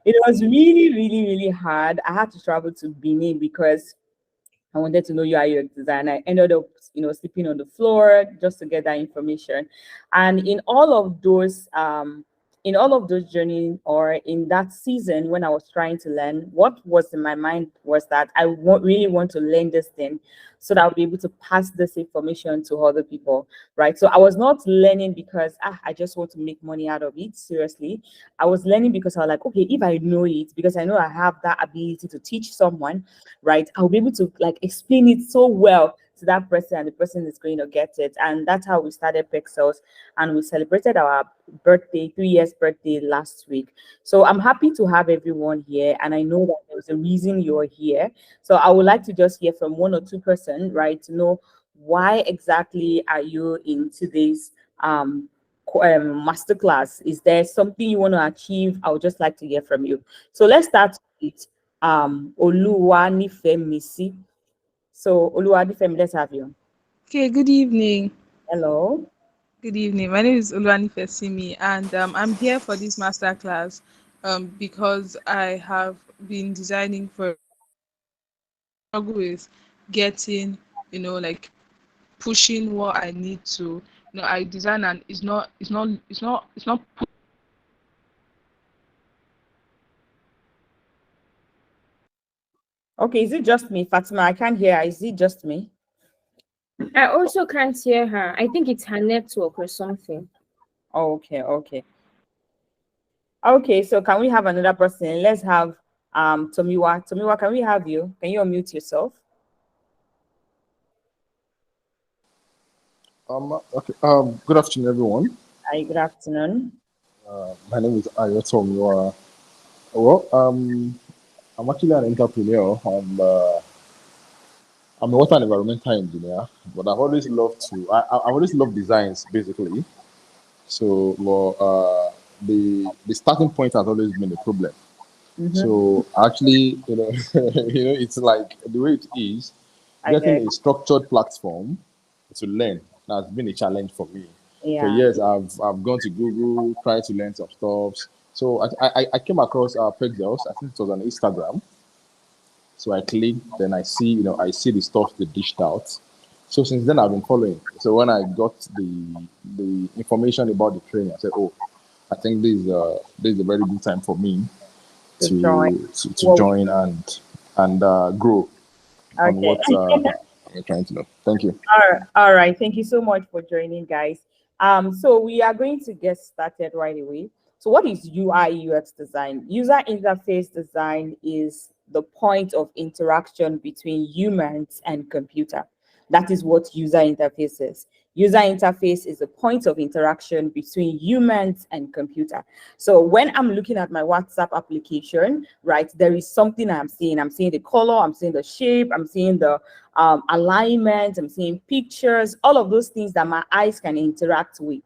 It was really, really, really hard. I had to travel to Benin because I wanted to know UI UX design. I ended up, sleeping on the floor just to get that information. And in all of those journeys or in that season when I was trying to learn, what was in my mind was that really want to learn this thing so that I'll be able to pass this information to other people, right? So I was not learning because I just want to make money out of it. Seriously, I was learning because I was like, okay, if I know it, because I know I have that ability to teach someone, right? I'll be able to like explain it so well to that person, and the person is going to get it. And that's how we started Perxels, and we celebrated our birthday, 3 years birthday last week. So I'm happy to have everyone here, and I know that there's a reason you're here. So I would like to just hear from one or two person, right, to know why exactly are you in today's masterclass. Is there something you want to achieve? I would just like to hear from you. So let's start with Oluwanifemisi. So Oluwanifemi, let's have you. Okay, good evening. Hello. Good evening. My name is Uluani Fesimi, and I'm here for this masterclass because I have been designing for struggle with getting, like pushing what I need to. I design and it's not. Okay, is it just me, Fatima? I can't hear. Is it just me? I also can't hear her. I think it's her network or something. Oh, okay, okay. Okay, so can we have another person? Let's have Tomiwa. Tomiwa, can we have you? Can you unmute yourself? Okay. Good afternoon, everyone. Hi, good afternoon. My name is Abiodun Fiwa. Well, I'm actually an entrepreneur. I'm a water and environmental engineer, but I've always loved to. I've always loved designs, basically. So, well, the starting point has always been a problem. So, actually, it's like the way it is. I Getting get. a structured platform to learn has been a challenge for me. For Yeah. years, I've gone to Google, tried to learn some stuff. So I came across Perxels. I think it was on Instagram. So I clicked, then I see the stuff they dished out. So since then, I've been following. So when I got the information about the training, I said, "Oh, I think this is a very good time for me To join. to join and grow on Okay. what I'm trying to know." Thank you. All right. Thank you so much for joining, guys. So we are going to get started right away. So what is UI UX design? User interface design is the point of interaction between humans and computer. That is what user interface is. User interface is a point of interaction between humans and computer. So when I'm looking at my WhatsApp application, right, there is something I'm seeing. I'm seeing the color, I'm seeing the shape, I'm seeing the alignment, I'm seeing pictures, all of those things that my eyes can interact with.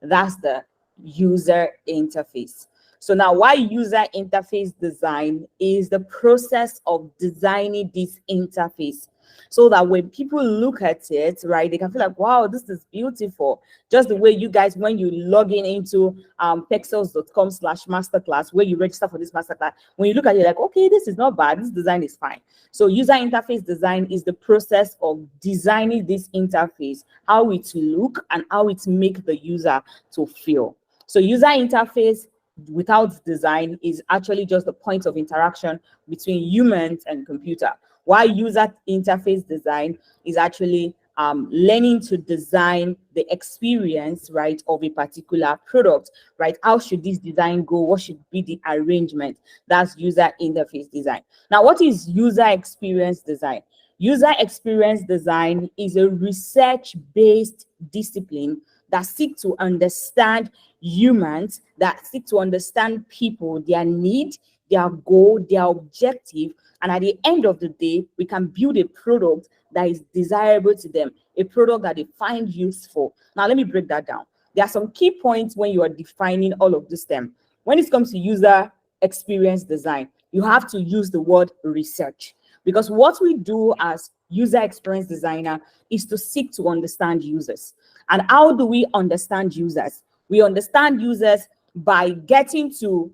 That's the user interface. So now why user interface design is the process of designing this interface so that when people look at it, right, they can feel like, wow, this is beautiful. Just the way you guys, when you log in into perxels.com/masterclass, where you register for this masterclass, when you look at it, like, okay, this is not bad, this design is fine. So user interface design is the process of designing this interface, how it look and how it make the user to feel. So user interface without design is actually just the point of interaction between humans and computer. While user interface design is actually learning to design the experience, right, of a particular product, right? How should this design go? What should be the arrangement? That's user interface design. Now, what is user experience design? User experience design is a research-based discipline that seek to understand humans, that seek to understand people, their need, their goal, their objective, and at the end of the day, we can build a product that is desirable to them, a product that they find useful. Now, let me break that down. There are some key points when you are defining all of this term. When it comes to user experience design, you have to use the word research, because what we do as user experience designer is to seek to understand users. And how do we understand users? We understand users by getting to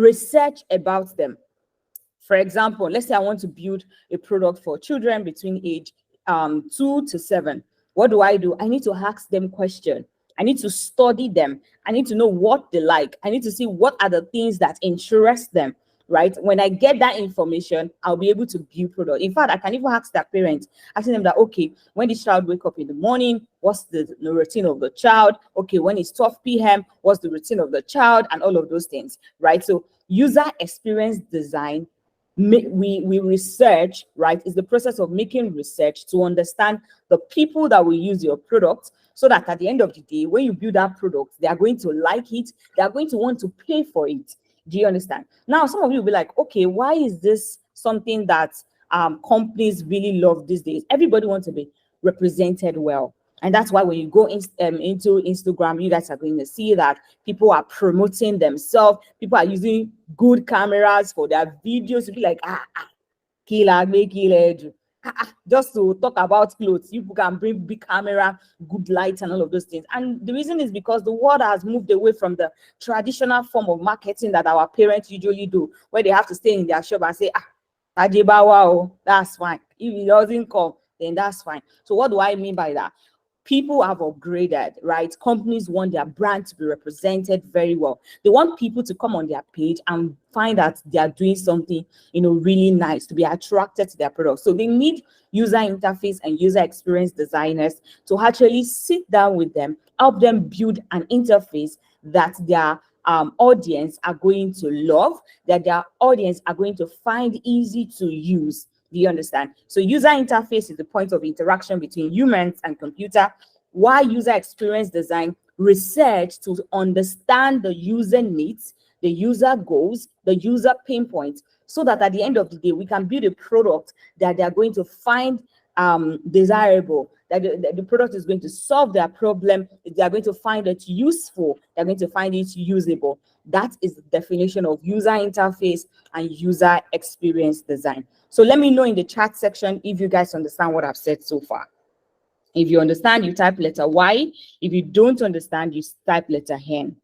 research about them. For example, let's say I want to build a product for children between age 2 to 7. What do? I need to ask them questions. I need to study them. I need to know what they like. I need to see what are the things that interest them, right? When I get that information, I'll be able to build product. In fact, I can even ask their parents, asking them that, okay, when the child wake up in the morning, what's the routine of the child? Okay, when it's 12 p.m., what's the routine of the child? And all of those things, right? So user experience design, we research, right? Is the process of making research to understand the people that will use your product, so that at the end of the day, when you build that product, they are going to like it, they are going to want to pay for it. Do you understand? Now, some of you will be like, okay, why is this something that companies really love these days? Everybody wants to be represented well. And that's why when you go into Instagram, you guys are going to see that people are promoting themselves. People are using good cameras for their videos to be like, just to talk about clothes. You can bring big camera, good lights, and all of those things. And the reason is because the world has moved away from the traditional form of marketing that our parents usually do, where they have to stay in their shop and say, Ajibawa, that's fine. If it doesn't come, then that's fine. So what do I mean by that? People have upgraded, right? Companies want their brand to be represented very well. They want people to come on their page and find that they are doing something, really nice, to be attracted to their product. So they need user interface and user experience designers to actually sit down with them, help them build an interface that their audience are going to love, that their audience are going to find easy to use. Do you understand? So user interface is the point of interaction between humans and computer. Why user experience design? Research to understand the user needs, the user goals, the user pain points, so that at the end of the day, we can build a product that they are going to find desirable, that the product is going to solve their problem, they are going to find it useful, they're going to find it usable. That is the definition of user interface and user experience design. So let me know in the chat section if you guys understand what I've said so far. If you understand, you type letter Y. If you don't understand, you type letter N.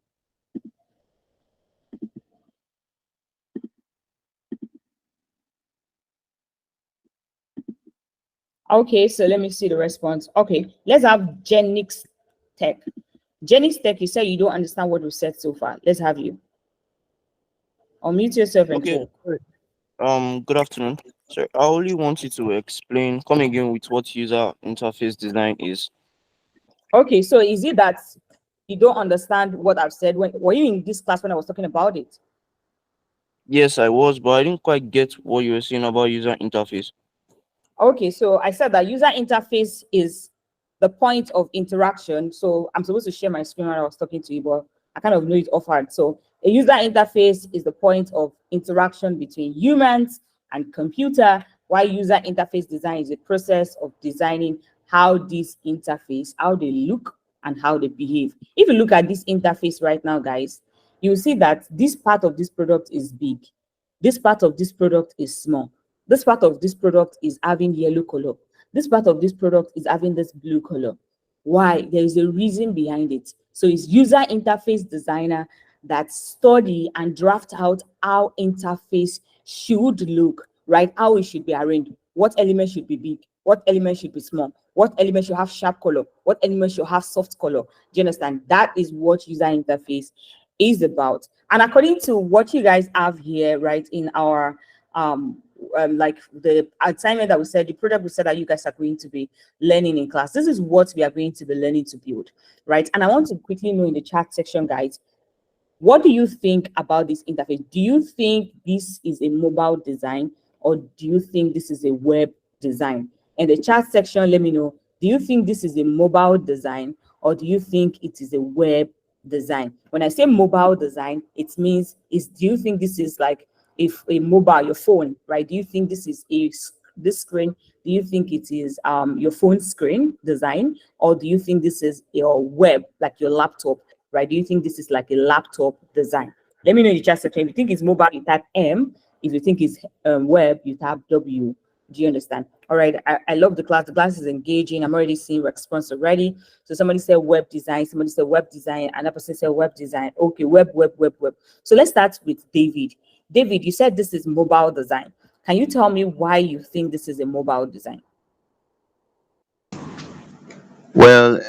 Okay, so let me see the response. Okay, let's have Genix Tech. Genix Tech, you said you don't understand what we said so far. Let's have you. Unmute yourself and Okay. talk. Good afternoon. So I only want you to come again with what user interface design is. Okay, so is it that you don't understand what I've said? Were you in this class when I was talking about it? Yes, I was, but I didn't quite get what you were saying about user interface. Okay, so I said that user interface is the point of interaction. So I'm supposed to share my screen when I was talking to you, but I kind of know it offhand. So a user interface is the point of interaction between humans and computer, while user interface design is a process of designing how this interface, how they look and how they behave. If you look at this interface right now, guys, you'll see that this part of this product is big. This part of this product is small. This part of this product is having yellow color. This part of this product is having this blue color. Why? There is a reason behind it. So it's user interface designer that study and draft out how interface should look, right? How it should be arranged. What elements should be big? What elements should be small? What elements should have sharp color? What elements should have soft color? Do you understand? That is what user interface is about. And according to what you guys have here, right, in our like the assignment that we said, the project we said that you guys are going to be learning in class, this is what we are going to be learning to build, right? And I want to quickly know in the chat section, guys, what do you think about this interface? Do you think this is a mobile design, or do you think this is a web design? In the chat section, let me know. Do you think this is a mobile design, or do you think it is a web design? When I say mobile design, it means do you think this is like if a mobile, your phone, right? Do you think this is this screen? Do you think it is your phone screen design, or do you think this is your web, like your laptop, right? Do you think this is like a laptop design? Let me know in the chat section. If you think it's mobile, you type M. If you think it's web, you type W. Do you understand? All right. I love the class. The class is engaging. I'm already seeing response already. So somebody said web design. Somebody said web design. Another person said web design. Okay, web. So let's start with David. David, you said this is mobile design. Can you tell me why you think this is a mobile design? Well,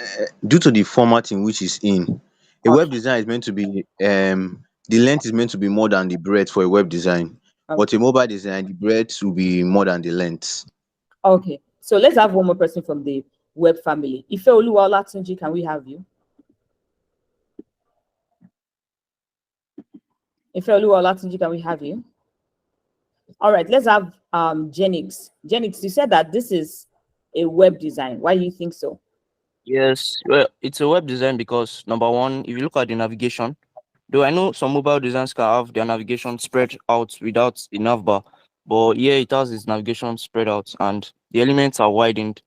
due to the format in which it's in, a web Okay. design is meant to be the length is meant to be more than the breadth for a web design, but a Okay. mobile design, the breadth will be more than the length. Okay. So let's have one more person from the web family. Ifeoluwa Olatunji, can we have you? Ifeoluwa Olatunji, can we have you? All right, let's have Genix. Genix, you said that this is a web design. Why do you think so? Yes, well, it's a web design because number one, if you look at the navigation, though I know some mobile designs can have their navigation spread out without a nav bar, but here it has its navigation spread out and the elements are widened.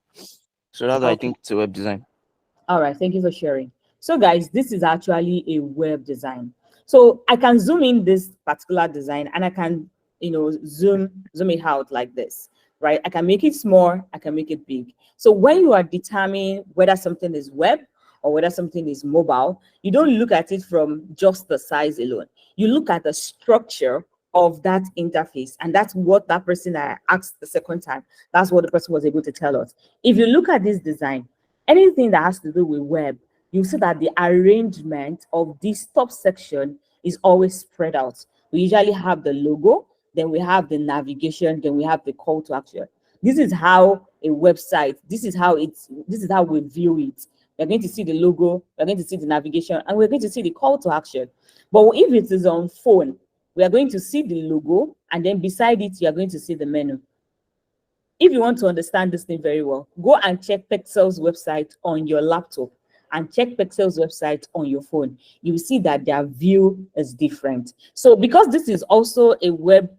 So that's why I Okay. think it's a web design. All right, thank you for sharing. So guys, this is actually a web design. So I can zoom in this particular design and I can, zoom it out like this, right? I can make it small, I can make it big. So when you are determining whether something is web or whether something is mobile, you don't look at it from just the size alone. You look at the structure of that interface, and that's what that person I asked the second time, that's what the person was able to tell us. If you look at this design, anything that has to do with web, you see that the arrangement of this top section is always spread out. We usually have the logo, then we have the navigation, then we have the call to action. This is how a website, this is how we view it. We're going to see the logo, we're going to see the navigation, and we're going to see the call to action. But if it is on phone, we are going to see the logo, and then beside it, you are going to see the menu. If you want to understand this thing very well, go and check Perxels website on your laptop and check Perxels website on your phone. You will see that their view is different. So because this is also a web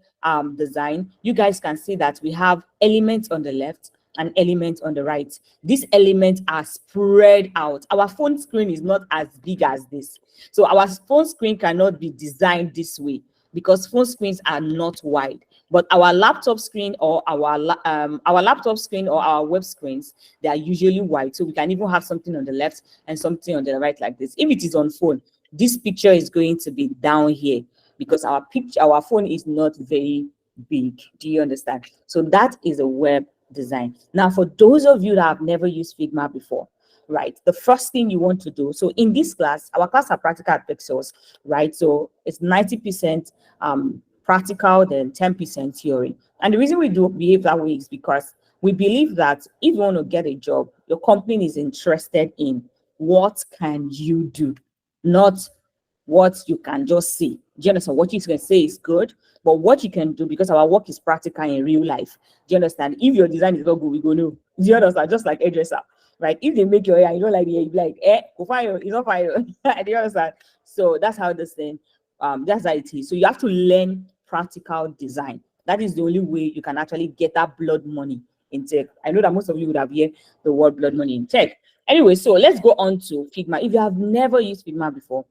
design, you guys can see that we have elements on the left and elements on the right. These elements are spread out. Our phone screen is not as big as this. So our phone screen cannot be designed this way because phone screens are not wide. But our laptop screen or our laptop screen or our web screens, they are usually wide. So we can even have something on the left and something on the right like this. If it is on phone, this picture is going to be down here because our phone is not very big. Do you understand? So that is a web design. Now, for those of you that have never used Figma before, right, the first thing you want to do, so in this class, our class are practical at Perxels, right? So it's 90% practical, then 10% theory. And the reason we do behave that way is because we believe that if you want to get a job, your company is interested in what can you do, not what you can just see. Do you understand? What you can say is good, but what you can do, because our work is practical in real life. Do you understand? If your design is not good, we go no. Do you understand? Just like hairdresser, right? If they make your hair, you don't like the hair, you be like, go fire, it's not fire. Do you understand? So that's how this thing, that's how it is. So you have to learn practical design. That is the only way you can actually get that blood money in tech. I know that most of you would have heard the word blood money in tech. Anyway, so let's go on to Figma. If you have never used Figma before,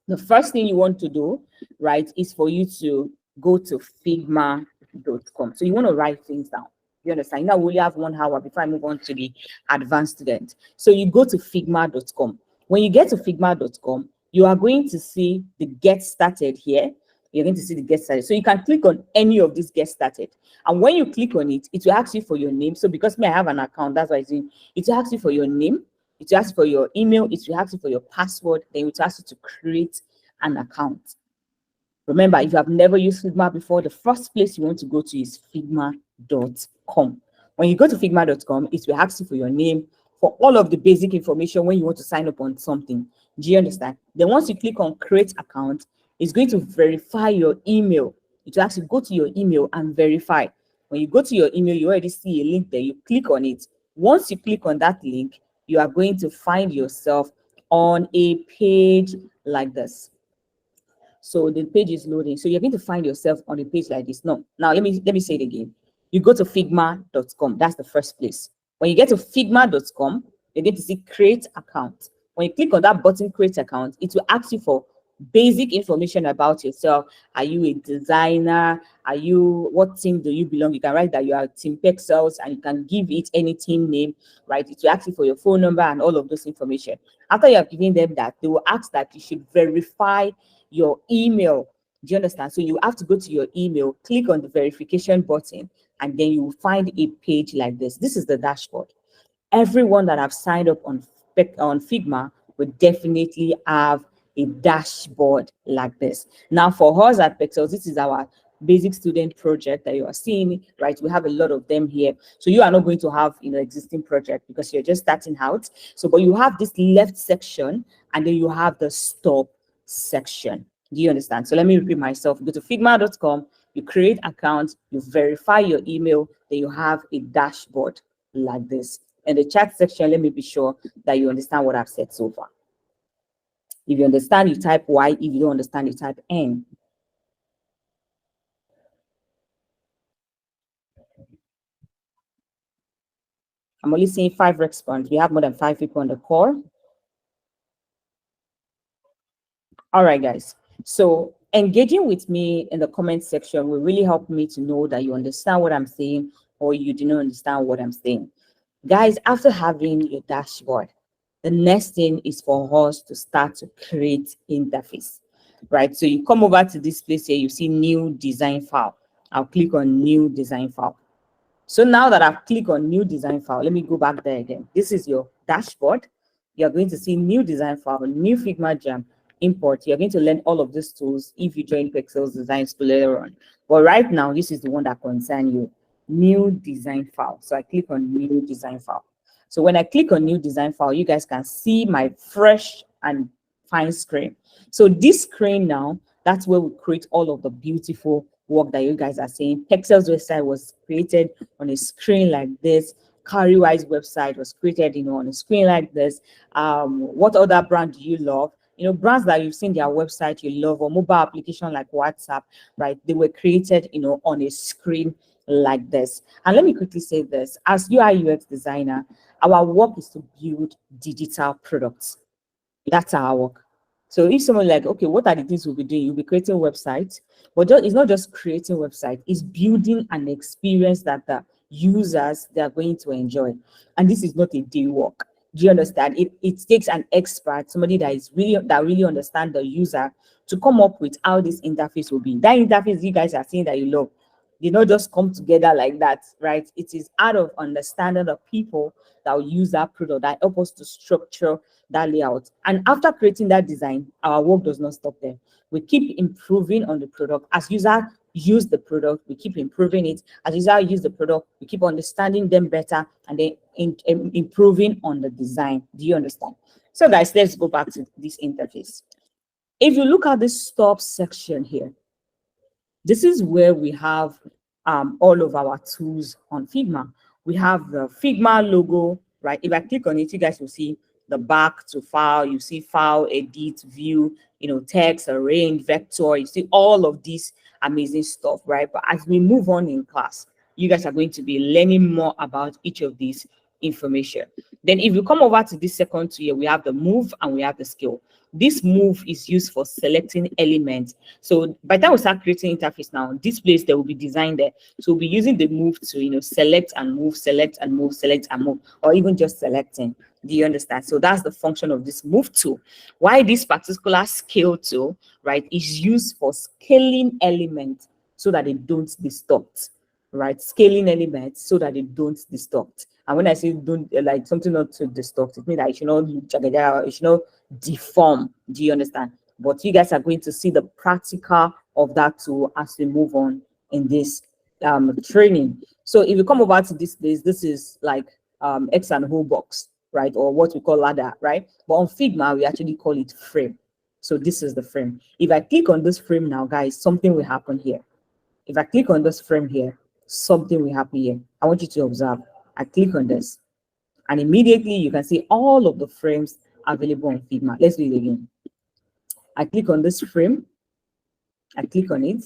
the first thing you want to do, right, is for you to go to figma.com. So you want to write things down. You understand? Now we only have 1 hour before I move on to the advanced student. So you go to figma.com. When you get to figma.com, you are going to see the get started here. You're going to see the get started. So you can click on any of these get started. And when you click on it, it will ask you for your name. So because me, I have an account, that's why it's doing, it will ask you for your name. It will ask for your email, it will ask you for your password, then it will ask you to create an account. Remember, if you have never used Figma before, the first place you want to go to is figma.com. When you go to figma.com, it will ask you for your name, for all of the basic information when you want to sign up on something. Do you understand? Then once you click on create account, it's going to verify your email. It will actually go to your email and verify. When you go to your email, you already see a link there. You click on it. Once you click on that link, you are going to find yourself on a page like this. So the page is loading. So you're going to find yourself on a page like this. No, now let me say it again. You go to figma.com. That's the first place. When you get to figma.com, you're going to see create account. When you click on that button, create account, it will ask you for basic information about yourself. Are you a designer? What team do you belong? You can write that you are team Perxels, and you can give it any team name, right? It will ask you for your phone number and all of those information. After you have given them that, they will ask that you should verify your email. Do you understand? So you have to go to your email, click on the verification button, and then you will find a page like this. This is the dashboard. Everyone that have signed up on Figma will definitely have a dashboard like this. Now, for us at Perxels, this is our basic student project that you are seeing, right? We have a lot of them here. So you are not going to have, existing project because you're just starting out. So, but you have this left section, and then you have the stop section. Do you understand? So let me repeat myself. Go to figma.com, you create account, you verify your email, then you have a dashboard like this. In the chat section, let me be sure that you understand what I've said so far. If you understand, you type Y. If you don't understand, you type N. I'm only seeing 5 responses. We have more than 5 people on the call. All right, guys. So engaging with me in the comment section will really help me to know that you understand what I'm saying or you do not understand what I'm saying. Guys, after having your dashboard, the next thing is for us to start to create interface, right? So you come over to this place here, you see new design file. I'll click on new design file. So now that I've clicked on new design file, let me go back there again. This is your dashboard. You're going to see new design file, new Figma Jam, import. You're going to learn all of these tools if you join Perxels Design School later on. But right now, this is the one that concerns you, new design file. So I click on new design file. So when I click on new design file, you guys can see my fresh and fine screen. So this screen now, that's where we create all of the beautiful work that you guys are seeing. Perxels website was created on a screen like this. Carrywise website was created, on a screen like this. What other brand do you love? Brands that you've seen their website you love, or mobile application like WhatsApp, right? They were created, on a screen like this. And let me quickly say this: as UI UX designer, our work is to build digital products. That's our work. So if someone like, okay, what are the things we'll be doing? You'll be creating websites, but it's not just creating website, it's building an experience that the users, they're going to enjoy. And this is not a day work. Do you understand? It takes an expert, somebody that really understands the user, to come up with how this interface will be. That interface you guys are seeing that you love, they not just come together like that, right? It is out of understanding of people that will use that product that help us to structure that layout. And after creating that design, our work does not stop there. We keep improving on the product. As user use the product, we keep improving it. As user use the product, we keep understanding them better and then improving on the design. Do you understand? So guys, let's go back to this interface. If you look at the stop section here, this is where we have all of our tools on Figma. We have the Figma logo, right? If I click on it, you guys will see the back to file. You see file, edit, view, text, arrange, vector. You see all of this amazing stuff, right? But as we move on in class, you guys are going to be learning more about each of these information. Then if you come over to this second tier, we have the move and we have the scale. This move is used for selecting elements. So by the time we start creating interface now, this place there will be designed there. So we'll be using the move to select and move, select and move, select and move, or even just selecting. Do you understand? So that's the function of this move tool. Why this particular scale tool, right, is used for scaling elements so that they don't distort, right? Scaling elements so that they don't distort. And when I say don't, like something not to distort, it means that it should not look jagged, it should not deform. Do you understand? But you guys are going to see the practical of that tool as we move on in this training. So if you come over to this place, this is like X and O box, right? Or what we call ladder, right? But on Figma, we actually call it frame. So this is the frame. If I click on this frame now, guys, something will happen here. If I click on this frame here, something will happen here. I want you to observe. I click on this, and immediately you can see all of the frames available on Figma. Let's do it again. I click on this frame, I click on it,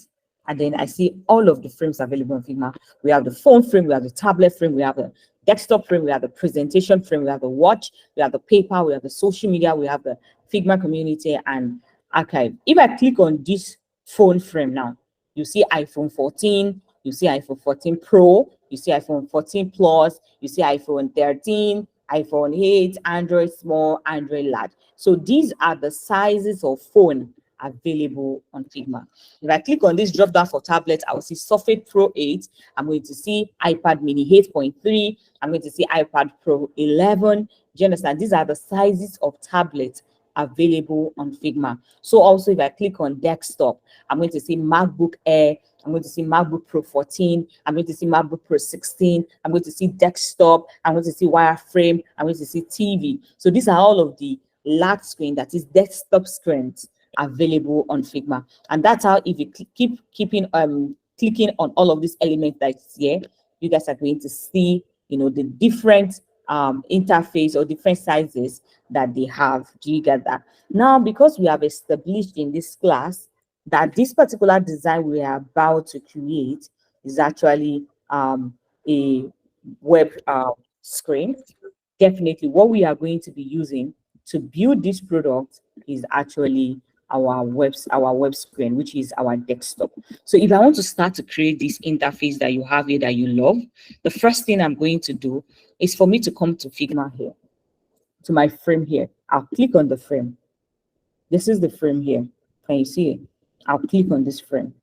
and then I see all of the frames available on Figma. We have the phone frame, we have the tablet frame, we have the desktop frame, we have the presentation frame, we have the watch, we have the paper, we have the social media, we have the Figma community, and archive. If I click on this phone frame now, you see iPhone 14, you see iPhone 14 Pro, you see iPhone 14 Plus, you see iPhone 13, iPhone 8, Android small, Android large. So these are the sizes of phone available on Figma. If I click on this drop down for tablet, I will see Surface Pro 8. I'm going to see iPad Mini 8.3. I'm going to see iPad Pro 11. Do you understand? These are the sizes of tablets available on Figma. So also if I click on desktop, I'm going to see MacBook Air, I'm going to see MacBook Pro 14, I'm going to see MacBook Pro 16, I'm going to see desktop, I'm going to see wireframe, I'm going to see TV. So these are all of the large screen, that is desktop screens available on Figma. And that's how, if you keep clicking on all of these elements that's here, you guys are going to see, you know, the different interface or different sizes that they have. Do you get that? Now, because we have established in this class that this particular design we are about to create is actually a web screen, definitely what we are going to be using to build this product is actually our web screen, which is our desktop. So if I want to start to create this interface that you have here that you love, the first thing I'm going to do is for me to come to Figma here, to my frame here. I'll click on the frame. This is the frame here. Can you see it? I'll click on this frame.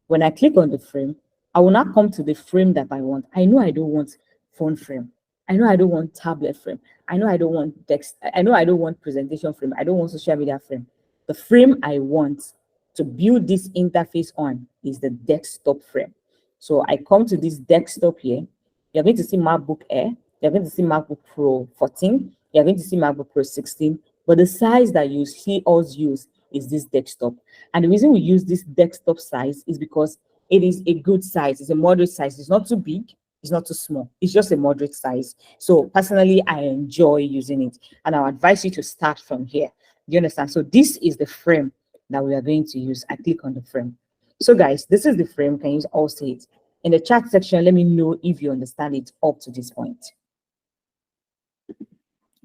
When I click on the frame, I will not come to the frame that I want. I know I don't want phone frame. I know I don't want tablet frame. I know I don't want text. I know I don't want presentation frame. I don't want social media frame. The frame I want to build this interface on is the desktop frame. So I come to this desktop here. You're going to see MacBook Air. You're going to see MacBook Pro 14. You're going to see MacBook Pro 16. But the size that you see us use is this desktop. And the reason we use this desktop size is because it is a good size. It's a moderate size. It's not too big. It's not too small. It's just a moderate size. So personally, I enjoy using it. And I'll advise you to start from here. You understand? So this is the frame that we are going to use. I click on the frame. So guys, this is the frame. Can you all see it? In the chat section, let me know if you understand it up to this point.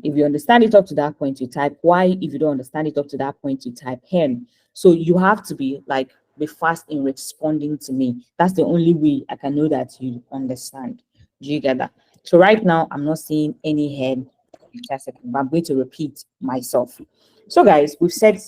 If you understand it up to that point, you type Y. If you don't understand it up to that point, you type hen. So you have to be fast in responding to me. That's the only way I can know that you understand. Do you get that? So right now, I'm not seeing any head. Just a second, but I'm going to repeat myself. So guys, we've said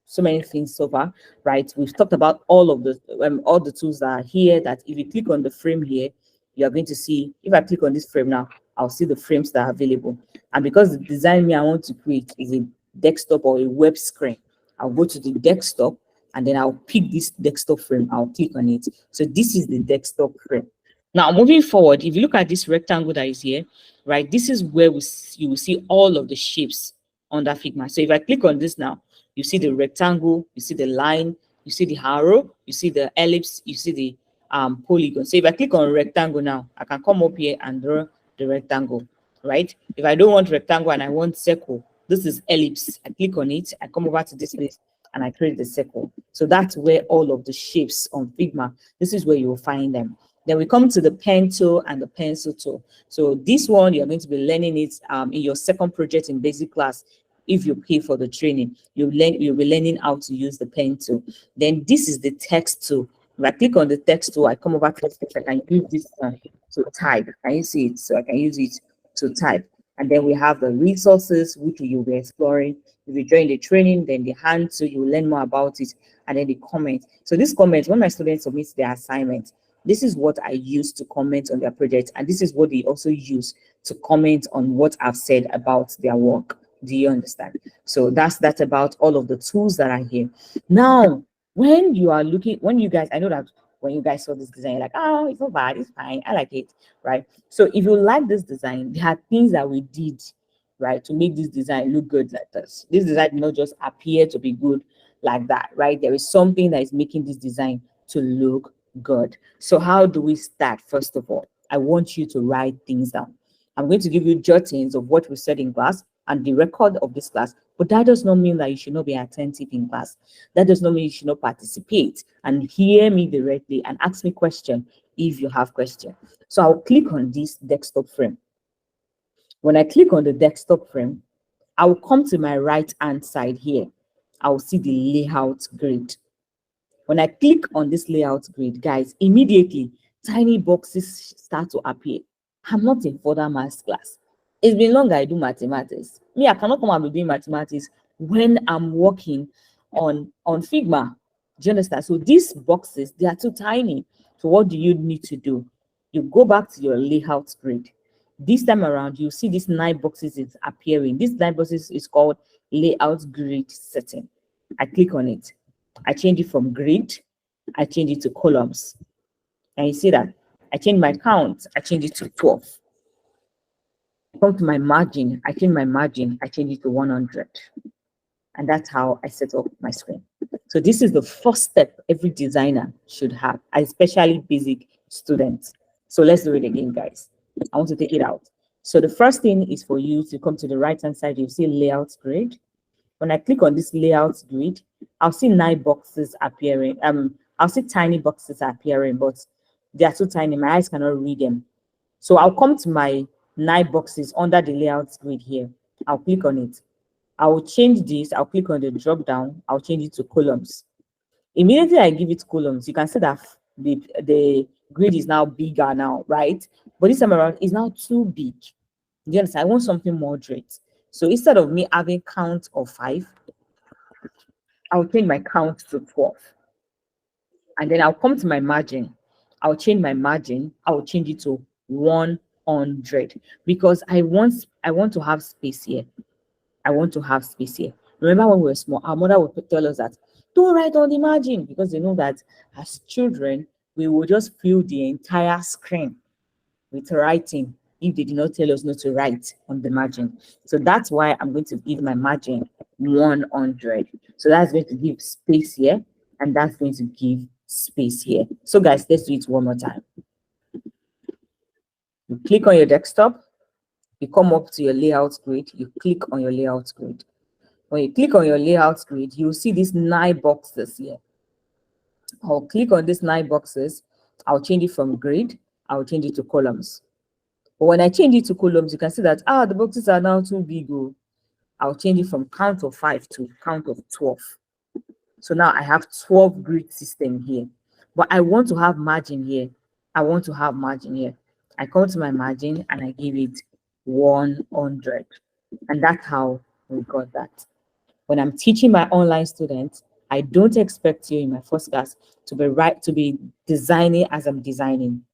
so many things so far, right? We've talked about all the tools that are here, that if you click on the frame here, you are going to see, if I click on this frame now, I'll see the frames that are available. And because the design I want to create is a desktop or a web screen, I'll go to the desktop and then I'll pick this desktop frame. I'll click on it. So this is the desktop frame. Now, moving forward, if you look at this rectangle that is here, right, this is where you will see all of the shapes under Figma. So if I click on this now, you see the rectangle, you see the line, you see the arrow, you see the ellipse, you see the polygon. So if I click on rectangle now, I can come up here and draw the rectangle, right? If I don't want rectangle and I want circle, this is ellipse. I click on it, I come over to this place and I create the circle. So that's where all of the shapes on Figma, this is where you will find them. Then we come to the pen tool and the pencil tool. So this one, you're going to be learning it in your second project in basic class. If you pay for the training, you'll be learning how to use the pen tool. Then this is the text tool. If I click on the text tool, I come over to text, I can use this to type. Can you see it? So I can use it to type. And then we have the resources, which you'll be exploring. If you join the training, then the hand tool, you will learn more about it. And then the comment. So this comment, when my students submit their assignment, this is what I use to comment on their project. And this is what they also use to comment on what I've said about their work. Do you understand? So that's about all of the tools that are here. Now, when you are looking, I know that when you guys saw this design, you're like, oh, it's not bad, it's fine, I like it, right? So if you like this design, there are things that we did, right, to make this design look good like this. This design did not just appear to be good like that, right? There is something that is making this design to look good. So how do we start? First of all, I want you to write things down. I'm going to give you jottings of what we said in class and the record of this class, but that does not mean that you should not be attentive in class. That does not mean you should not participate and hear me directly and ask me questions if you have questions. So I'll click on this desktop frame. When I click on the desktop frame, I will come to my right hand side here I'll see the layout grid. When I click on this layout grid, guys, immediately tiny boxes start to appear. I'm not in further math class. It's been long I do mathematics. Me, I cannot come and be doing mathematics when I'm working on Figma. Do you understand? So these boxes, they are too tiny. So what do you need to do? You go back to your layout grid. This time around, you see these 9 boxes is appearing. This 9 boxes is called layout grid setting. I click on it. I change it from grid. I change it to columns. And you see that I change my count. I change it to 12. Come to my margin. I change my margin. I change it to 100. And that's how I set up my screen. So this is the first step every designer should have, especially basic students. So let's do it again, guys. I want to take it out. So the first thing is for you to come to the right-hand side. You see layout grid. When I click on this layout grid, I'll see 9 boxes appearing. I'll see tiny boxes appearing, but they are too tiny. My eyes cannot read them. So I'll come to my 9 boxes under the layout grid here. I'll click on it. I will change this. I'll click on the drop down. I'll change it to columns. Immediately I give it columns, you can see that the grid is now bigger now, right? But this time around is now too big. Do you understand? I want something moderate. So instead of me having count of 5, I'll change my count to 12. And then I'll come to my margin. I'll change my margin. I'll change it to 100 because I want to have space here. I want to have space here. Remember when we were small, our mother would tell us that don't write on the margin because they know that as children, we will just fill the entire screen with writing if they did not tell us not to write on the margin. So that's why I'm going to give my margin 100. So that's going to give space here, and that's going to give space here. So guys, let's do it one more time. You click on your desktop, you come up to your layout grid, you click on your layout grid. When you click on your layout grid, you'll see these 9 boxes here. I'll click on these 9 boxes. I'll change it from grid. I'll change it to columns. But when I change it to columns, you can see that, the boxes are now too big. I'll change it from count of 5 to count of 12. So now I have 12 grid system here. But I want to have margin here. I want to have margin here. I come to my margin and I give it 100. And that's how we got that. When I'm teaching my online students, I don't expect you in my first class to be designing as I'm designing.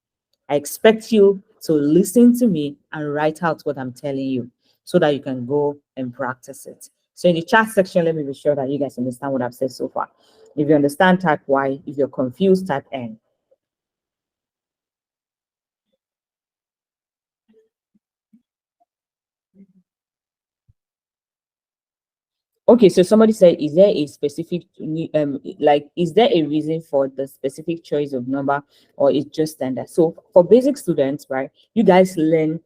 I expect you to listen to me and write out what I'm telling you so that you can go and practice it. So in the chat section, let me be sure that you guys understand what I've said so far. If you understand, type Y. If you're confused, type N. Okay, so somebody said, is there a specific, is there a reason for the specific choice of number or it's just standard? So for basic students, right, you guys learn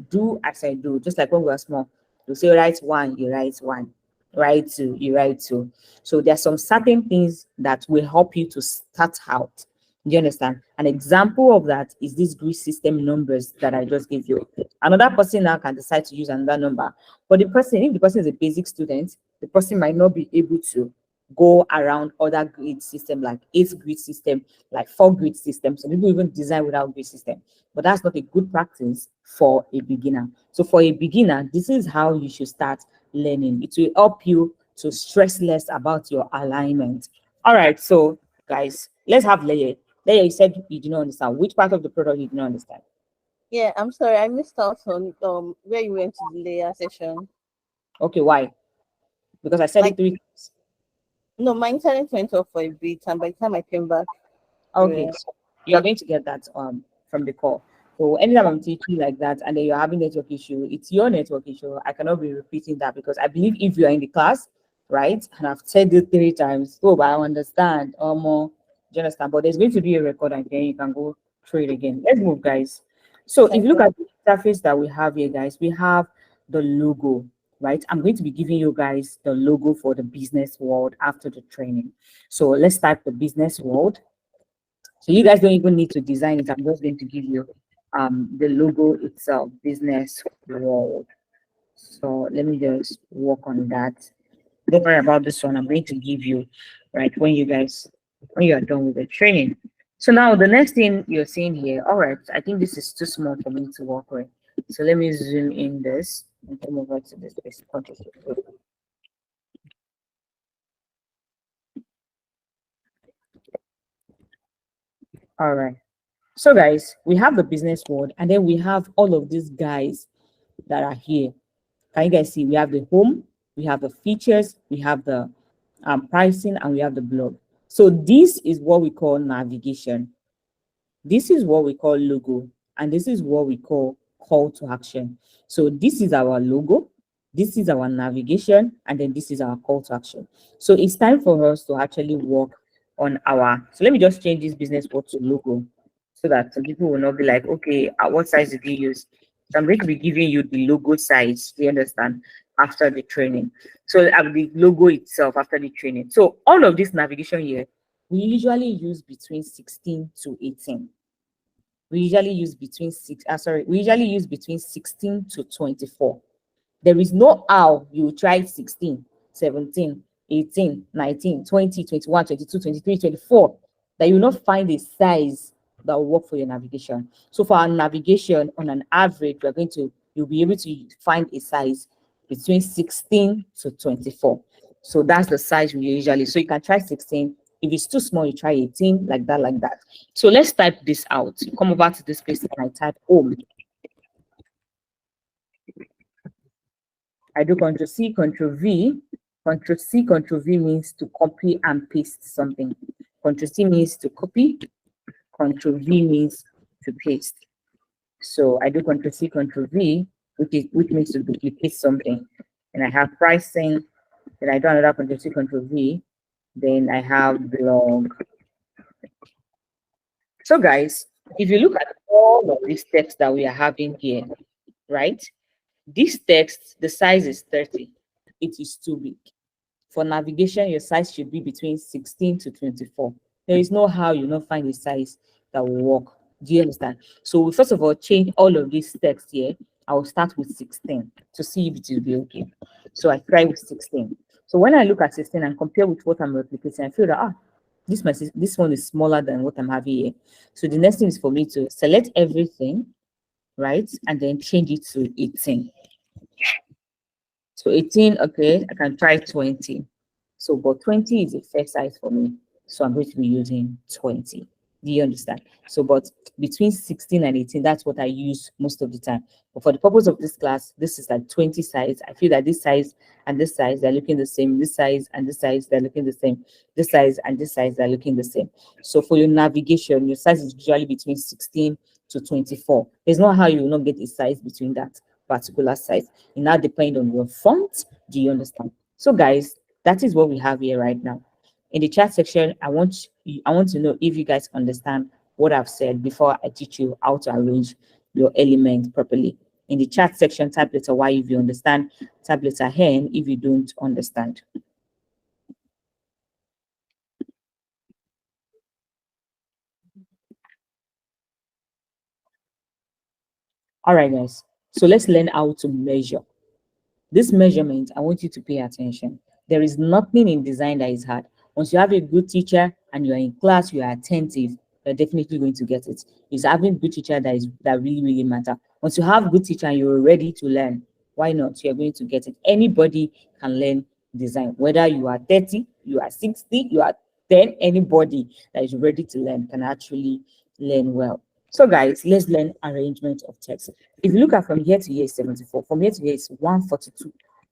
do as I do, just like when we were small. You say write 1, you write 1. Write 2, you write 2. So there are some certain things that will help you to start out. Do you understand? An example of that is this grid system numbers that I just gave you. Another person now can decide to use another number. But if the person is a basic student, the person might not be able to go around other grid system like 8 grid system, like 4 grid system. Some people even design without grid system. But that's not a good practice for a beginner. So for a beginner, this is how you should start learning. It will help you to stress less about your alignment. All right, so guys, let's have Leia. Leia, you said you did not understand. Which part of the product you did not understand? Yeah, I'm sorry, I missed out on where you went to the layer session. Okay, why? Because I said it 3 times. No, my internet went off for a bit, and by the time I came back, Okay, yeah. so you are going to get that from the call. So anytime I'm teaching like that and then you're having network issue, it's your network issue. I cannot be repeating that because I believe if you are in the class, right, and I've said it 3 times, but I understand or more. Do you understand? But there's going to be a record and then you can go through it again. Let's move, guys. So if you look at the interface that we have here, guys, we have the logo, right? I'm going to be giving you guys the logo for the business world after the training. So let's type the business world. So you guys don't even need to design it. I'm just going to give you the logo itself, business world. So let me just work on that. Don't worry about this one. I'm going to give you right when you are done with the training. So now the next thing you're seeing here, all right, I think this is too small for me to work with. So let me zoom in this and come over to this basic context. All right. So guys, we have the business world and then we have all of these guys that are here. Can you guys see? We have the home, we have the features, we have the pricing, and we have the blog. So this is what we call navigation. This is what we call logo, and this is what we call call to action. So this is our logo, this is our navigation, and then this is our call to action. So it's time for us to actually work on our, so let me just change this business word to logo so that some people will not be like, okay, what size did you use? So I'm going to be giving you the logo size, do you understand, after the training. So the logo itself after the training. So all of this navigation here, we usually use between 16 to 18. We usually use between we usually use between 16 to 24. There is no how you try 16, 17, 18, 19, 20, 21, 22, 23, 24 that you will not find a size that will work for your navigation. So for our navigation, on an average, you'll be able to find a size between 16 to 24. So that's the size we usually, so you can try 16. If it's too small, you try 18, like that, like that. So let's type this out. Come over to this place and I type home. I do Ctrl C, Ctrl V. Ctrl C, Ctrl V means to copy and paste something. Ctrl C means to copy. Ctrl V means to paste. So I do Ctrl C, Ctrl V, which means to duplicate something. And I have pricing. Then I do another Ctrl C, Ctrl V. Then I have blog. So guys, if you look at all of these text that we are having here, right? This text, the size is 30. It is too big. For navigation, your size should be between 16 to 24. There is no how you not find a size that will work. Do you understand? So we first of all change all of this text here. I will start with 16 to see if it will be okay. So I try with 16. So when I look at 16 and compare with what I'm replicating, I feel that this one is smaller than what I'm having here. So the next thing is for me to select everything, right? And then change it to 18. So 18, okay, I can try 20. So, but 20 is a fair size for me. So I'm going to be using 20. Do you understand? So, but between 16 and 18, that's what I use most of the time. But for the purpose of this class, this is like 20 size. I feel that this size and this size, they're looking the same. This size and this size, they're looking the same. This size and this size, they're looking the same. So for your navigation, your size is usually between 16 to 24. There's no how you will not get a size between that particular size. It now depends on your font. Do you understand? So guys, that is what we have here right now. In the chat section, I want to know if you guys understand what I've said before I teach you how to arrange your element properly. In the chat section, type letter Y if you understand, type letter N if you don't understand. All right, guys. So let's learn how to measure. This measurement, I want you to pay attention. There is nothing in design that is hard. Once you have a good teacher and you're in class, you are attentive, you're definitely going to get it. It's having good teacher that really, really matter. Once you have good teacher and you're ready to learn, why not? You're going to get it. Anybody can learn design. Whether you are 30, you are 60, you are 10, anybody that is ready to learn can actually learn well. So guys, let's learn arrangement of text. If you look at from here to here is 74, from here to here is 142,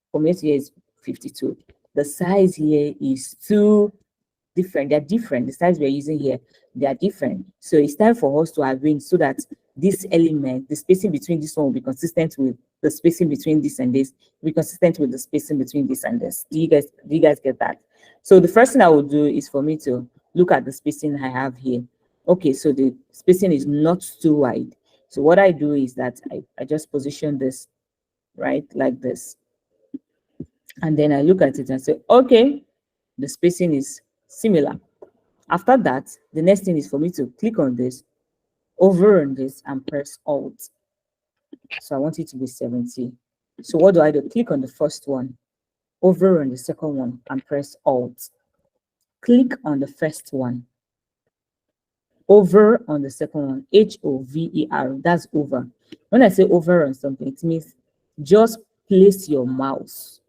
from here to here is 52. The size here is too different. They're different. The size we're using here, they are different. So it's time for us to arrange so that this element, the spacing between this one will be consistent with the spacing between this and this, will be consistent with the spacing between this and this. Do you guys get that? So the first thing I will do is for me to look at the spacing I have here. Okay, so the spacing is not too wide. So what I do is that I just position this right like this. And then I look at it and say, okay, the spacing is similar. After that, the next thing is for me to click on this, over on this, and press Alt. So I want it to be 70. So what do I do? Click on the first one. over on the second one and press Alt. Click on the first one, over on the second one, Hover, that's over. When I say over on something, it means just place your mouse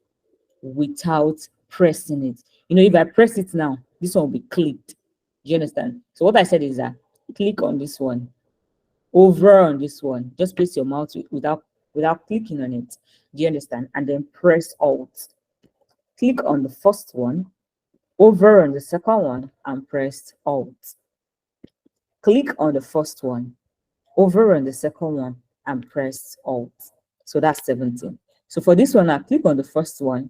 without pressing it. You know, if I press it now, this one will be clicked. Do you understand? So what I said is that click on this one, over on this one, just place your mouse without clicking on it. Do you understand? And then press Alt. Click on the first one, over on the second one, and press Alt. Click on the first one, over on the second one, and press Alt. So that's 17. So for this one, I click on the first one,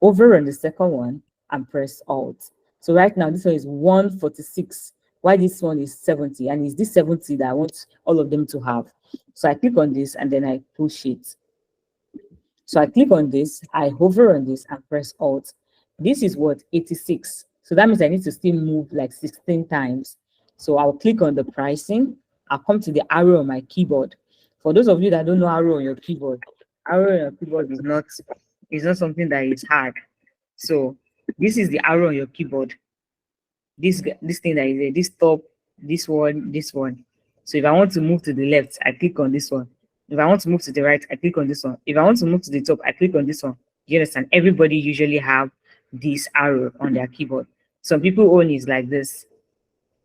over on the second one, and press Alt. So right now, this one is 146. Why this one is 70? And it's this 70 that I want all of them to have. So I click on this and then I push it. So I click on this, I hover on this and press Alt. This is what? 86. So that means I need to still move like 16 times. So I'll click on the pricing. I'll come to the arrow on my keyboard. For those of you that don't know arrow on your keyboard is not something that is hard. So this is the arrow on your keyboard. This thing that is there, this top, this one. So if I want to move to the left, I click on this one. If I want to move to the right, I click on this one. If I want to move to the top, I click on this one. You understand? Everybody usually have this arrow on their keyboard. Some people own is like this.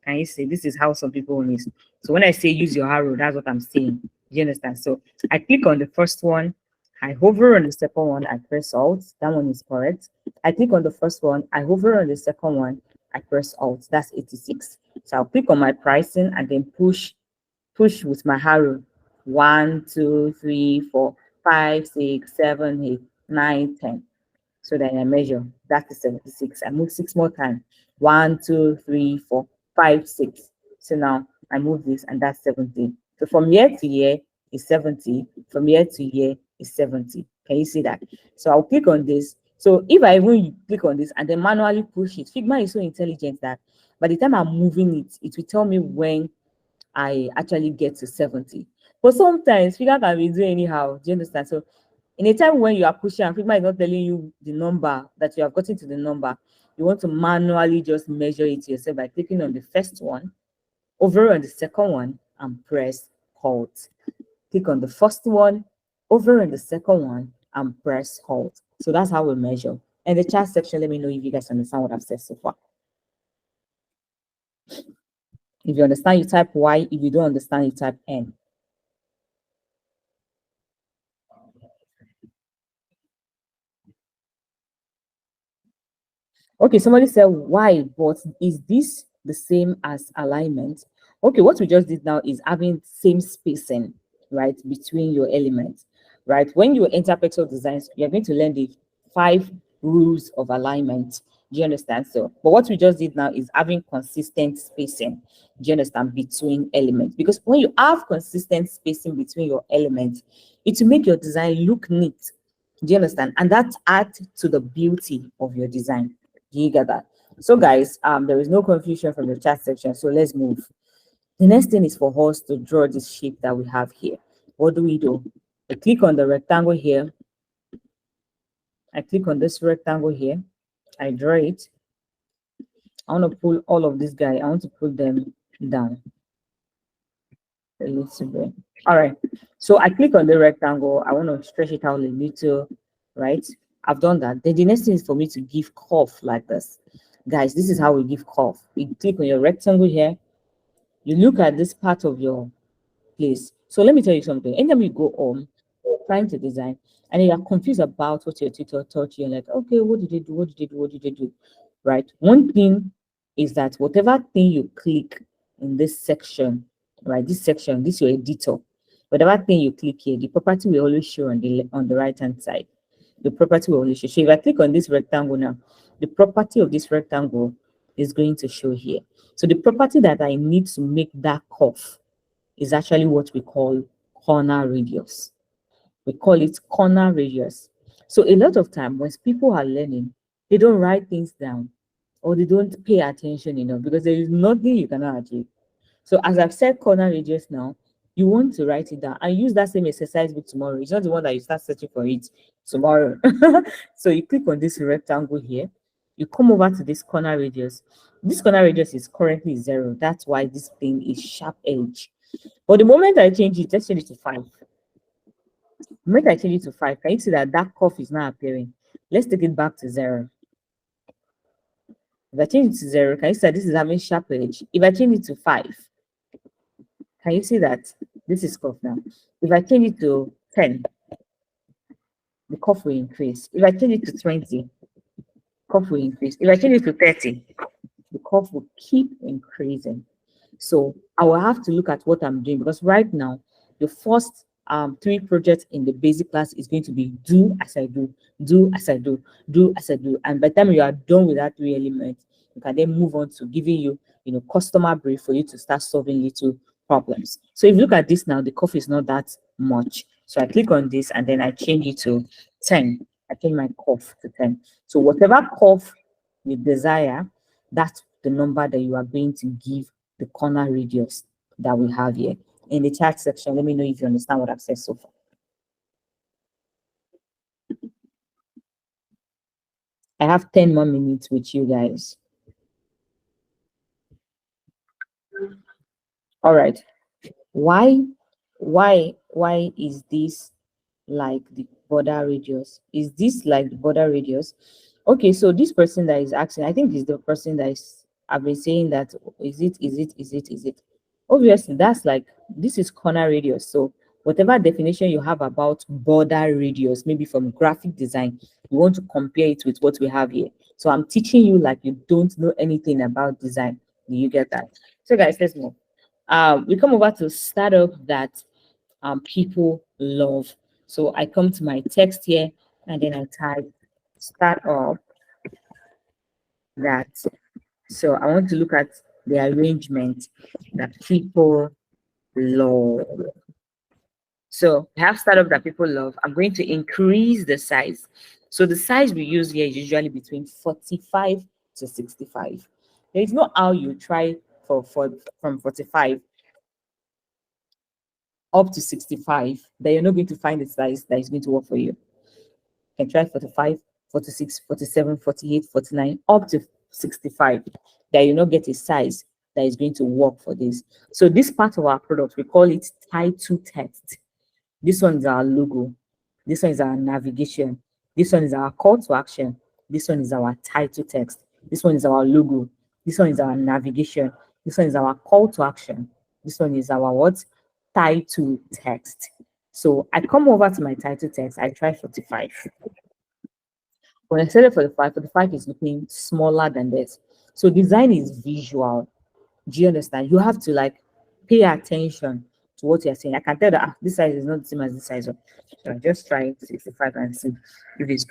Can you see? This is how some people own it. So when I say use your arrow, that's what I'm saying. You understand? So I click on the first one, I hover on the second one, I press Alt. That one is correct. I click on the first one, I hover on the second one, I press Alt. That's 86. So I'll click on my pricing and then push with my arrow. 1, 2, 3, 4, 5, 6, 7, 8, 9, 10. So then I measure. That is 76. I move 6 more times. 1, 2, 3, 4, 5, 6. So now I move this and that's 70. So from year to year is 70. From year to year is 70. Can you see that? So I'll click on this. So if I even click on this and then manually push it, Figma is so intelligent that by the time I'm moving it, it will tell me when I actually get to 70. But sometimes Figma can be doing anyhow. Do you understand? So in a time when you are pushing and Figma is not telling you the number that you have gotten to the number, you want to manually just measure it yourself by clicking on the first one, over on the second one, and press Alt. Click on the first one, over on the second one, and press Alt. So that's how we measure. In the chat section, let me know if you guys understand what I've said so far. If you understand, you type Y. If you don't understand, you type N. Okay, somebody said why, but is this the same as alignment? Okay, what we just did now is having same spacing, right, between your elements, right? When you enter Perxels designs, you're going to learn the 5 rules of alignment. Do you understand? So, but what we just did now is having consistent spacing. Do you understand? Between elements, because when you have consistent spacing between your elements, it will make your design look neat. Do you understand? And that adds to the beauty of your design. Do you get that? So guys, there is no confusion from the chat section. So let's move. The next thing is for us to draw this shape that we have here. What do? I click on the rectangle here. I click on this rectangle here. I draw it. I want to pull all of this guy. I want to pull them down a little bit. All right. So I click on the rectangle. I want to stretch it out a little, right? I've done that. Then the next thing is for me to give curve like this. Guys, this is how we give curve. You click on your rectangle here. You look at this part of your place. So let me tell you something. Anytime you go home, trying to design, and you are confused about what your tutor taught you, and like, okay, what did they do? What did they do? What did they do? Right? One thing is that whatever thing you click in this section, right? This section, this is your editor. Whatever thing you click here, the property will always show on the right-hand side. The property will always show. So if I click on this rectangle now, the property of this rectangle is going to show here. So the property that I need to make that curve is actually what we call corner radius. We call it corner radius. So a lot of time when people are learning, they don't write things down or they don't pay attention enough because there is nothing you cannot achieve. So as I've said corner radius now, You want to write it down and use that same exercise book tomorrow. It's not the one that you start searching for it tomorrow. So you click on this rectangle here. You come over to this corner radius. This corner radius is currently 0. That's why this thing is sharp edge. But the moment I change it, let's change it to 5. The moment I change it to 5, can you see that that curve is not appearing? Let's take it back to 0. If I change it to 0, can you see that this is having sharp edge? If I change it to 5, can you see that this is curve now? If I change it to 10, the curve will increase. If I change it to 20, curve will increase. If I change it to 30, the curve will keep increasing. So I will have to look at what I'm doing, because right now, the first 3 projects in the basic class is going to be do as I do, do as I do, do as I do. And by the time you are done with that 3 elements, you can then move on to giving you, customer brief for you to start solving little problems. So if you look at this now, the curve is not that much. So I click on this and then I change it to 10. I change my curve to 10. So whatever curve you desire, that's the number that you are going to give the corner radius that we have here. In the chat section, let me know if you understand what I've said so far. I have 10 more minutes with you guys. All right. Why is this like the border radius? Is this like the border radius? Okay, so this person that is asking, I think is the person that is, I've been saying that, is it? Obviously, that's like, this is corner radius. So whatever definition you have about border radius, maybe from graphic design, you want to compare it with what we have here. So I'm teaching you like you don't know anything about design. Do you get that? So guys, let's move. We come over to startup that people love. So I come to my text here and then I type startup that. So I want to look at the arrangement that people love. So I have startup that people love. I'm going to increase the size. So the size we use here is usually between 45 to 65. There is no how you try from 45 up to 65 that you're not going to find a size that is going to work for you. You can try 45, 46, 47, 48, 49, up to 65, that you not get a size that is going to work for this. So this part of our product, we call it title text. This one is our logo. This one is our navigation. This one is our call to action. This one is our title text. This one is our logo. This one is our navigation. This one is our call to action. This one is our what? Title text. So I come over to my title text. I try 45. When I set it for the 45 is looking smaller than this. So design is visual. Do you understand? You have to like pay attention to what you're saying. I can tell that this size is not the same as this size. So I just try 65 and see if it's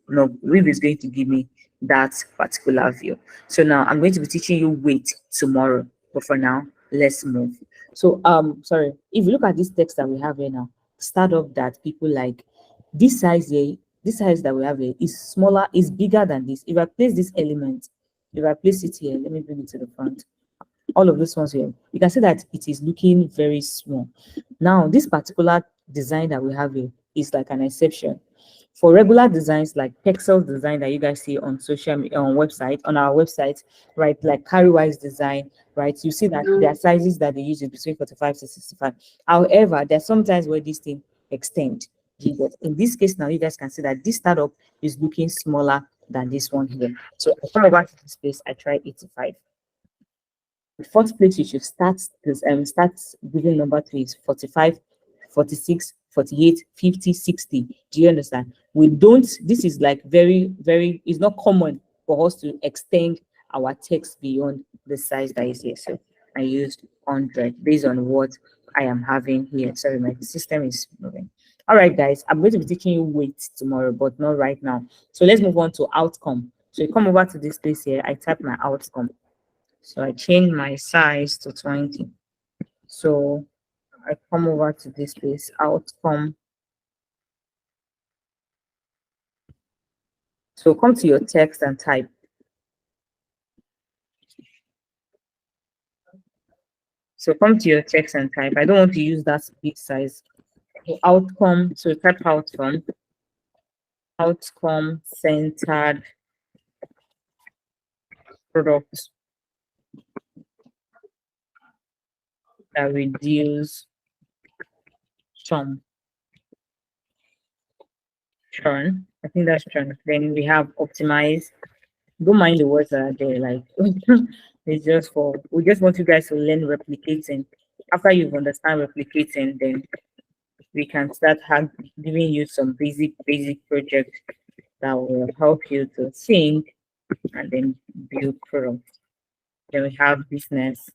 going to give me that particular view. So now I'm going to be teaching you weight tomorrow. But for now, let's move. So sorry, if you look at this text that we have here now, startup that people like, this size here, this size that we have here is smaller, is bigger than this. If I place this element, if I place it here, let me bring it to the front. All of those ones here, you can see that it is looking very small. Now, this particular design that we have here is like an exception. For regular designs like Perxels design that you guys see on social media, on our website, right? Like Carrywise design, right? You see that there are sizes that they use is between 45 to 65. However, there's sometimes where this thing extend. In this case now, you guys can see that this startup is looking smaller than this one here. So I come over to this place, I try 85. The first place you should start giving number to is 45, 46, 48, 50, 60. Do you understand? We don't, this is like it's not common for us to extend our text beyond the size that is here. So I used 100 based on what I am having here. Sorry, my system is moving. All right, guys, I'm going to be teaching you weight tomorrow, but not right now. So let's move on to outcome. So you come over to this place here, I type my outcome. So I change my size to 20. So I come over to this place, outcome. So come to your text and type. So come to your text and type. I don't want to use that big size. So outcome. So type outcome centered product that reduce some churn. I think that's churn. Then we have optimize. Don't mind the words that are there. Like it's just for we just want you guys to learn replicating. After you've understand replicating, then we can start giving you some basic projects that will help you to think and then build products. Then we have business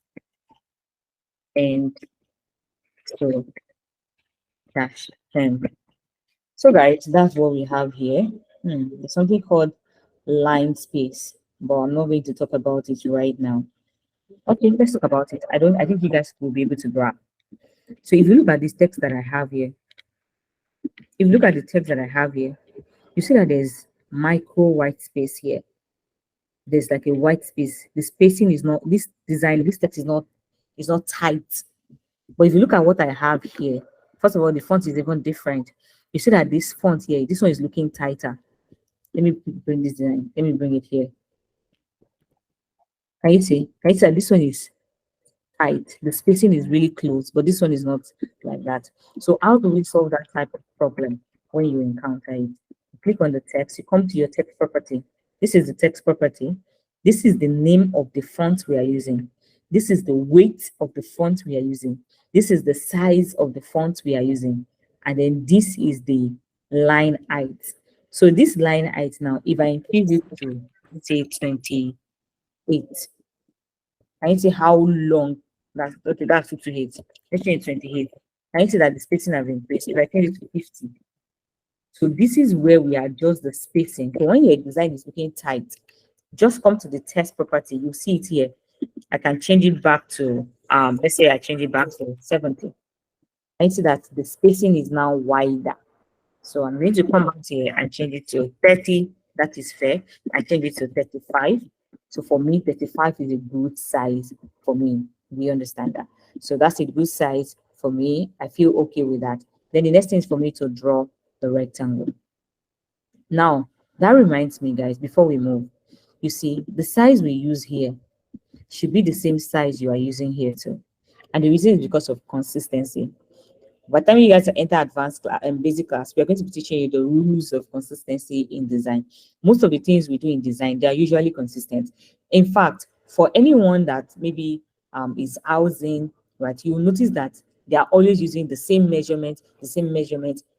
and so cash. So guys, that's what we have here. There's something called line space, but I'm not going to talk about it right now. Okay, let's talk about it. I think you guys will be able to grab. So if you look at this text that I have here, if you look at the text that I have here, you see that there's micro white space here. There's like a white space. The spacing is not this design, this text is not tight. But if you look at what I have here, first of all, the font is even different. You see that this font here, this one is looking tighter. Let me bring this design. Let me bring it here. Can you see? Can you see that this one is tight? The spacing is really close, but this one is not like that. So how do we solve that type of problem when you encounter it? You click on the text, you come to your text property. This is the text property. This is the name of the font we are using. This is the weight of the font we are using. This is the size of the font we are using. And then this is the line height. So this line height now, if I increase it to, let's say, 28, can you see how long that's okay? That's 58. Let's change 28. Can you see that the spacing have increased? If I change it to 50. So this is where we adjust the spacing. So when your design is looking tight, just come to the text property. You see it here. I can change it back to let's say I change it back to 70. I see that the spacing is now wider. So I'm going to come back here and change it to 30. That is fair. I change it to 35. So for me, 35 is a good size for me. Do you understand that? So that's a good size for me. I feel okay with that. Then the next thing is for me to draw the rectangle. Now, that reminds me, guys, before we move, you see, the size we use here should be the same size you are using here too. And the reason is because of consistency. By the time you guys enter advanced class and basic class, we are going to be teaching you the rules of consistency in design. Most of the things we do in design, they are usually consistent. In fact, for anyone that maybe is housing, right, you will notice that they are always using the same measurement,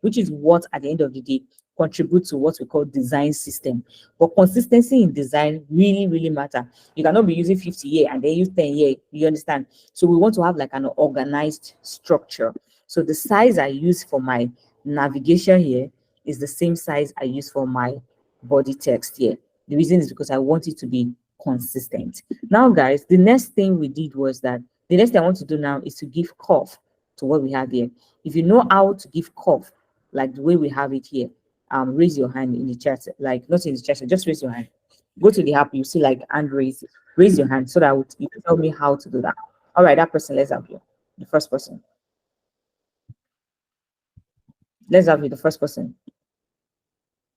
which is what at the end of the day contribute to what we call design system. But consistency in design really matter. You cannot be using 50 here and then use 10 here. You understand? So we want to have like an organized structure. So the size I use for my navigation here is the same size I use for my body text here. The reason is because I want it to be consistent. Now, guys, the next thing we did was that the next thing I want to do now is to give curve to what we have here. If you know how to give curve, like the way we have it here, raise your hand in the chat, like not in the chat, just raise your hand. Go to the app, you see like hand raise your hand so that you can tell me how to do that. All right, that person, let's have you. The first person. Let's have you, the first person.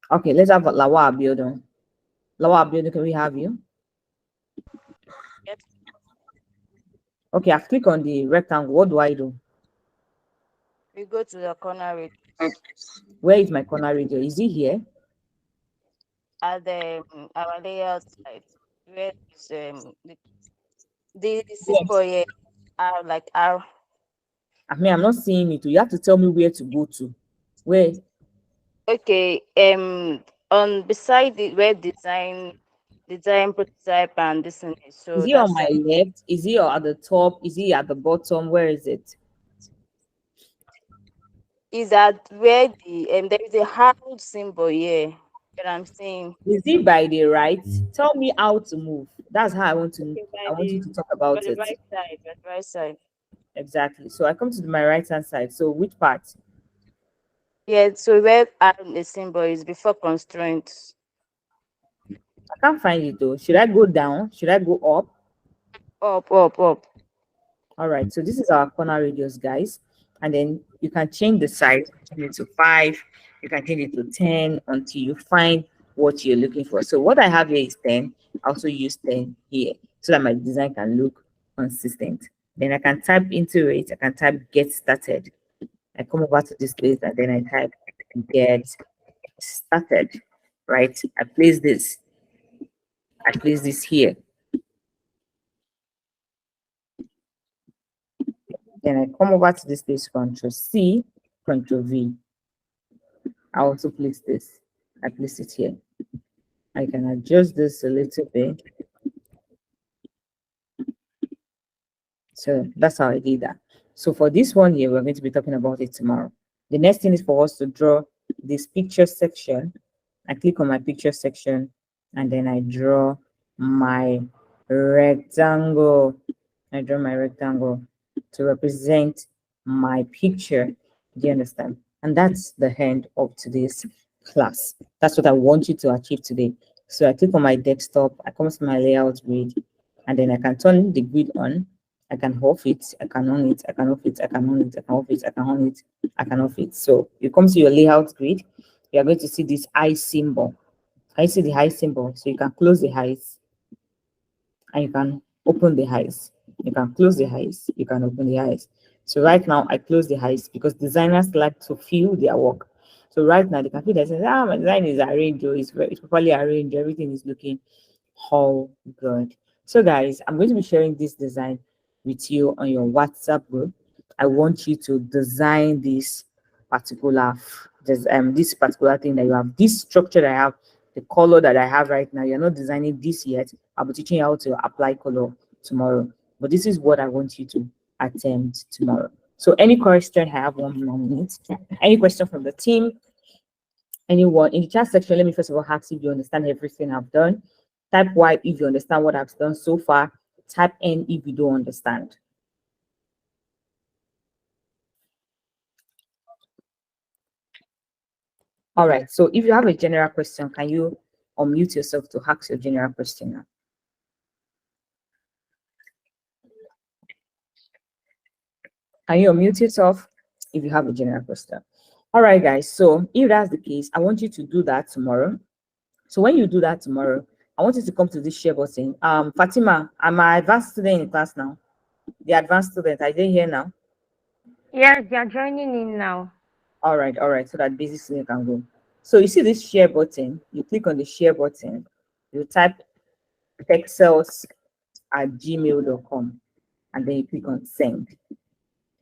Okay, let's have Lawa Abiodun. Lawa Abiodun, can we have you? Yes. Okay, I click on the rectangle. What do I do? We go to the corner radius. Where is my corner radius? Is it here? At the our layout side, where is the symbol here are like R. I mean, I'm not seeing it. You have to tell me where to go to. Where? Okay, on beside the where design prototype and this one is, Is so it on that's my left? Is it at the top? Is it at the bottom? Where is it? is that where the there is a hard symbol here that I'm saying. Is it by the right? Tell me how to move. That's how I want to. Okay, I want you to talk about by the it. right side, by the right side. Exactly. So I come to my right hand side. So which part? Yeah, so where the symbol is before constraints. I can't find it though. Should I go down? Should I go up? Up. All right, so this is our corner radius, guys. And then you can change the size, change it to 5, you can change it to 10 until you find what you're looking for. So what I have here is 10. I also use 10 here so that my design can look consistent. Then I can type into it, I can type get started. I come over to this place and then I type get started, right? I place this here. Then I come over to this place, Control C, Control V. I also place this. I place it here. I can adjust this a little bit. So that's how I did that. So for this one here, we're going to be talking about it tomorrow. The next thing is for us to draw this picture section. I click on my picture section and then I draw my rectangle. I draw my rectangle to represent my picture. Do you understand? And that's the end of today's class. That's what I want you to achieve today. So I click on my desktop, I come to my layout grid, and then I can turn the grid on. I can off it, I can on it, I can off it, I can on it, I can off it, I can on it, I can off it. So you come to your layout grid, you are going to see this eye symbol. I see the eye symbol, so you can close the eyes and you can open the eyes. You can close the eyes, you can open the eyes. So right now I close the eyes because designers like to feel their work. So right now they can feel that my design is arranged, or it's properly arranged, everything is looking all good. So guys, I'm going to be sharing this design with you on your WhatsApp group. I want you to design this particular this particular thing that you have, this structure that I have, the color that I have right now. You're not designing this yet. I'll be teaching you how to apply color tomorrow. But this is what I want you to attempt tomorrow. So any question, I have 1 more minute. Any question from the team? Anyone in the chat section? Let me first of all ask if you understand everything I've done. Type Y if you understand what I've done so far. Type N if you don't understand. All right. So if you have a general question, can you unmute yourself to ask your general question now? Can you unmute yourself if you have a general question? All right, guys. So if that's the case, I want you to do that tomorrow. So when you do that tomorrow, I want you to come to this share button. Fatima, I'm an advanced student in class now. The advanced student, are they here now? Yes, they are joining in now. All right, so that basic student can go. So you see this share button, you click on the share button, you type perxels@gmail.com, and then you click on send.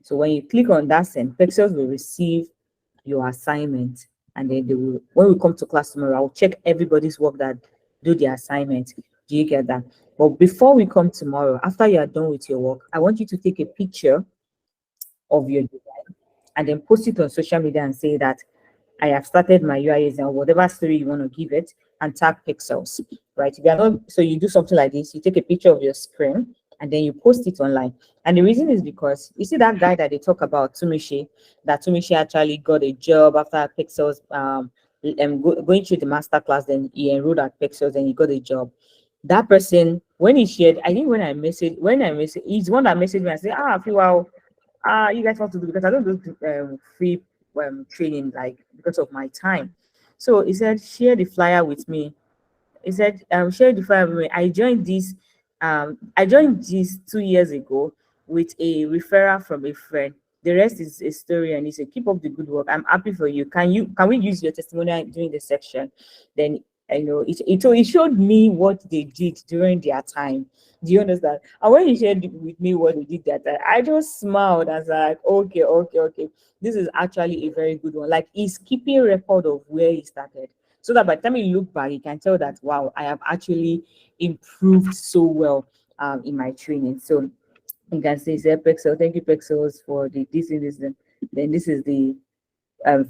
So when you click on that send, Perxels will receive your assignment, and then they will, when we come to class tomorrow, I'll check everybody's work that do the assignment. Do you get that? But before we come tomorrow, after you are done with your work, I want you to take a picture of your design and then post it on social media and say that I have started my UIs and whatever story you want to give it, and tag Perxels, right? If you are not, so you do something like this, you take a picture of your screen and then you post it online. And the reason is because you see that guy that they talk about, Tumishi, that Tumishi actually got a job after Perxels, going through the master class, then he enrolled at Perxels and he got a job. That person, when he shared, I think when I message, he's one that messaged me and said, Fiwa, you guys want to do, because I don't do free training, like, because of my time. So he said, share the flyer with me. He said, share the flyer with me. I joined this 2 years ago with a referral from a friend. The rest is a story, and he said, keep up the good work. I'm happy for you. Can we use your testimonial during the section? Then it showed me what they did during their time. Do you understand? And when he shared with me what they did that time, I just smiled. I was like, okay. This is actually a very good one. Like, he's keeping a record of where he started, so that by the time you look back, you can tell that, wow, I have actually improved so well in my training. So you can say, Perxels, thank you, Perxels, for the this and this. Then this is the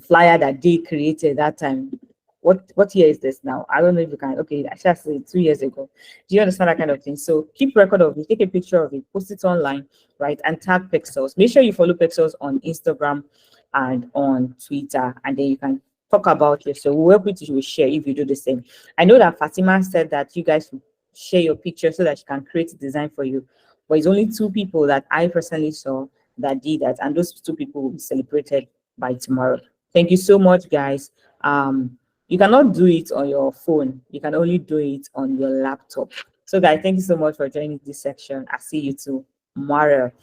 flyer that they created that time. What year is this now? I don't know if you can. Okay, I should say 2 years ago. Do you understand that kind of thing? So keep record of it, take a picture of it, post it online, right, and tag Perxels. Make sure you follow Perxels on Instagram and on Twitter, and then you can talk about it. So we'll help you to share if you do the same. I know that Fatima said that you guys will share your picture so that she can create a design for you. but it's only 2 people that I personally saw that did that, and those 2 people will be celebrated by tomorrow. Thank you so much, guys. You cannot do it on your phone. You can only do it on your laptop. So, guys, thank you so much for joining this section. I'll see you tomorrow.